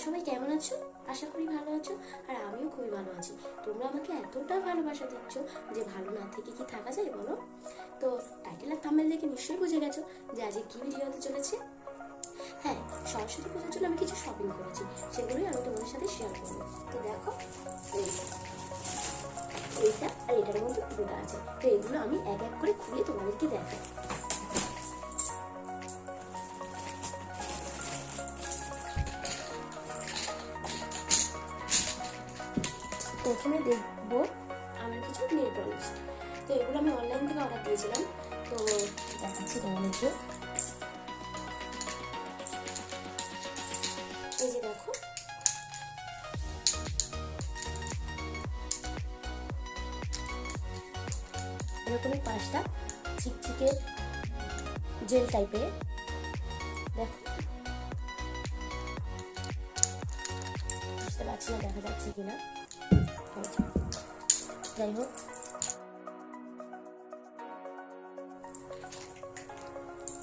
সবাই কেমন আছো? আশা করি ভালো আছো। আর আমিও খুবই ভালো আছি। তোমরা আমাকে এতটা ভালোবাসা দিচ্ছ যে ভালো না থেকে কি থাকা যায় বলো? তো টাইটেল আর থাম্বনেল দেখে নিশ্চয়ই বুঝে গেছো যে আজকে কি ভিডিও হতে চলেছে। হ্যাঁ, সরস্বতী পুজোর জন্য আমি কিছু শপিং করেছি, সেগুলোই আমি তোমাদের সাথে শেয়ার করবো। তো দেখো, এইটা আর এটার মধ্যে পুরোটা আছে। তো এগুলো আমি এক এক করে খুলে তোমাদেরকে দেখাই। প্রথমে দেখবো আমার কিছু নেল পলিশ। তো এগুলো আমি অনলাইন থেকে অর্ডার দিয়েছিলাম। তো দেখাচ্ছি তোমাদেরকে। এই যে দেখো, এরকমই 5টা চিকচিকে জেল টাইপের। দেখো, বুঝতে পারছি না দেখা যাচ্ছে কিনা, যাই হোক।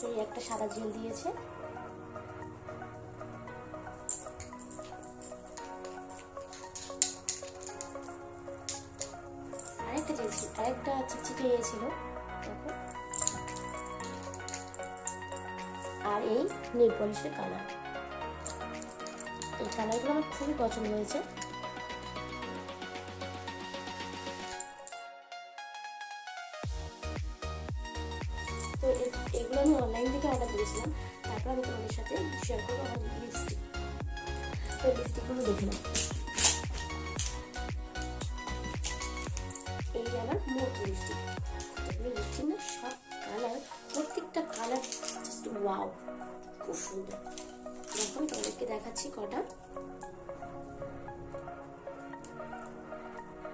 এই একটা সাদা জেল দিয়েছে। আরেকটা চিকচিকে ছিল, দেখো। আর এই নেল পলিশের কালার, এই কালারগুলো আমার খুবই পছন্দ হয়েছে। তো এগুলো আমি অনলাইন থেকে অর্ডার করেছিলাম। তারপর আমি তোমাদের সাথে শেয়ার করবো আমার লিপস্টিক। তো লিপস্টিকগুলো দেখে নাও। এই যে আমার মোট লিপস্টিক। এগুলো লিপস্টিক না, সব কালার, প্রত্যেকটা কালার জাস্ট ওয়াও, খুব সুন্দর। দেখো, আমি তোমাদেরকে দেখাচ্ছি কটা।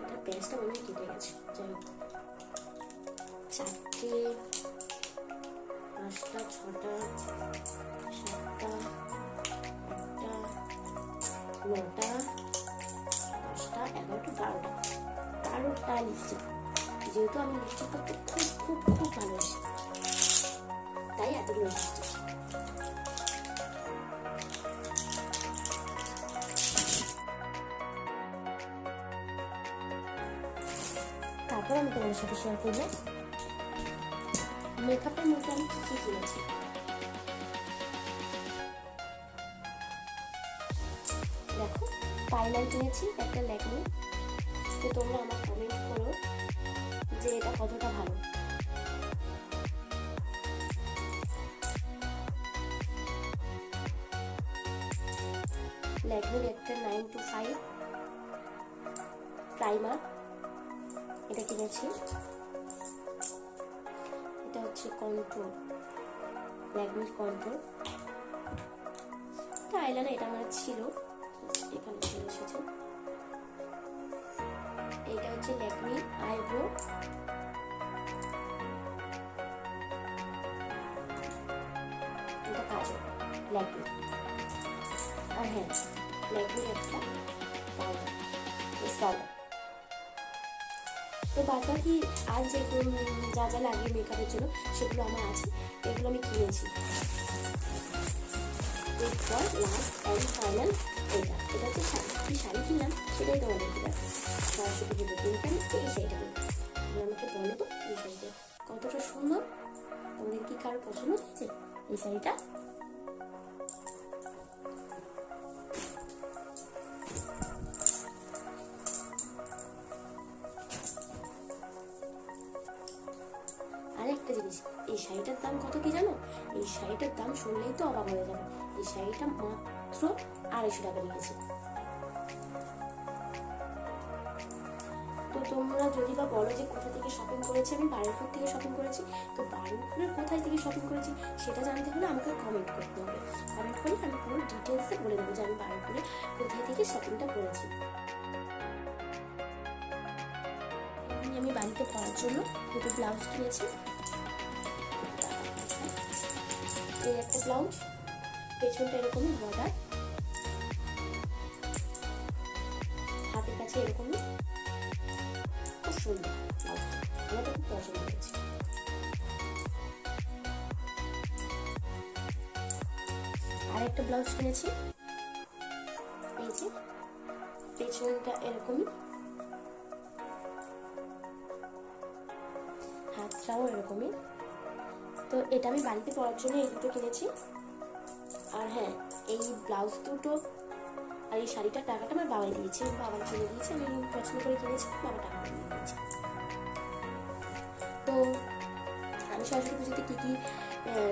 এটা পেজটা মনে হয় কেটে গেছে। যাই হোক, 4টে, 5টা, 6টা, 7টা, 8টা, 9টা, 10টা, 11টা, 12টা লিপস্টিক। যেহেতু আমি লিপস্টিক করতে খুব খুব খুব ভালোবাসি, তাই এতগুলো লিপস্টিক। তারপর আমি তোমাদের সাথে শেয়ার করবো মেকআপের মধ্যে আমি কি কি কিনেছি। দেখো, পাইলার কিনেছি একটা ল্যাকমি। তো তোমরা আমার কমেন্ট করো যে এটা কতটা ভালো। ল্যাকমির একটা 925 প্রাইমার, এটা কিনেছি। এটা হচ্ছে কন্ট্রোল, ল্যাকমির কন্ট্রোল। তো আইলাইনার এটা আমার ছিল, এখানে চলে এসেছে। এইটা হচ্ছে ল্যাকমি আইব্রো। এটা কাজল, ল্যাকমি। আর হ্যাঁ, ল্যাকমির একটা পাউডার, পাউডার। তো বাকি আর যে যা যা লাগে মেকআপের জন্য সেগুলো আমার আছে, এগুলো আমি কিনেছি। এরপর লাস্ট অ্যান্ড ফাইনাল এটা হচ্ছে শাড়ি। কি শাড়ি কিনলাম সেটাই তোমাদেরকে দেখো। সরস্বতী পুজোর দিনকে আমি এই শাড়িটা কিনলাম। আমাকে বলো তো এই শাড়িটা কতটা সুন্দর, তোমাদের কি কারো পছন্দ হয়েছে এই শাড়িটা? আরেকটা জিনিস, এই শাড়িটার দাম কত কি জানো? এই শাড়িটার দাম শুনলেই তো অবাক হয়ে যাবে। এই শাড়িটা মাত্র 250 টাকা নিয়েছে। তো তোমরা যদি বা বলো যে কোথা থেকে শপিং করেছি, আমি বারুইপুর থেকে শপিং করেছি। তো বারুইপুরের কোথায় থেকে শপিং করেছি সেটা জানতে হলে আমাকে কমেন্ট করতে হবে। কমেন্ট করলে আমি পুরো ডিটেলসে বলে দেবো যে আমি বারুইপুরে কোথায় থেকে শপিংটা করেছি। আমি বাড়িতে পরার জন্য দুটো ব্লাউজ কিনেছি। এই একটা ব্লাউজ, পেছনটা এরকমই বর্ডার, হাতের কাছে এরকমই, খুব সুন্দর ব্লাউজটা, আমার তো খুব পছন্দ হয়েছে। আর একটা ব্লাউজ কিনেছি, পেছনটা এরকমই, হাতটাও এরকমই। তো এটা আমি বাড়িতে পরার জন্য এই দুটো কিনেছি। আর হ্যাঁ, এই ব্লাউজ দুটো আর এই শাড়িটার টাকাটা আমার বাবাই দিয়েছে, বাবা কিনে দিয়েছে, আমি পছন্দ করে কিনেছি, বাবা টাকা দিয়ে দিয়েছে। তো আমি সরস্বতী পুজোতে কী কী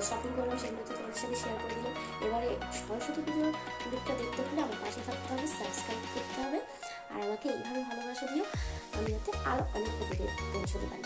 শপিং করলাম সেগুলো তো তোমাদের সাথে শেয়ার করে দিলাম। এবারে সরস্বতী পুজোর লুকটা দেখতে হলে আমার পাশে থাকতে হবে, সাবস্ক্রাইব করতে হবে, আর আমাকে এইভাবে ভালোবাসা দিও আমি যাতে আরও অনেক উপরে পৌঁছতে পারি।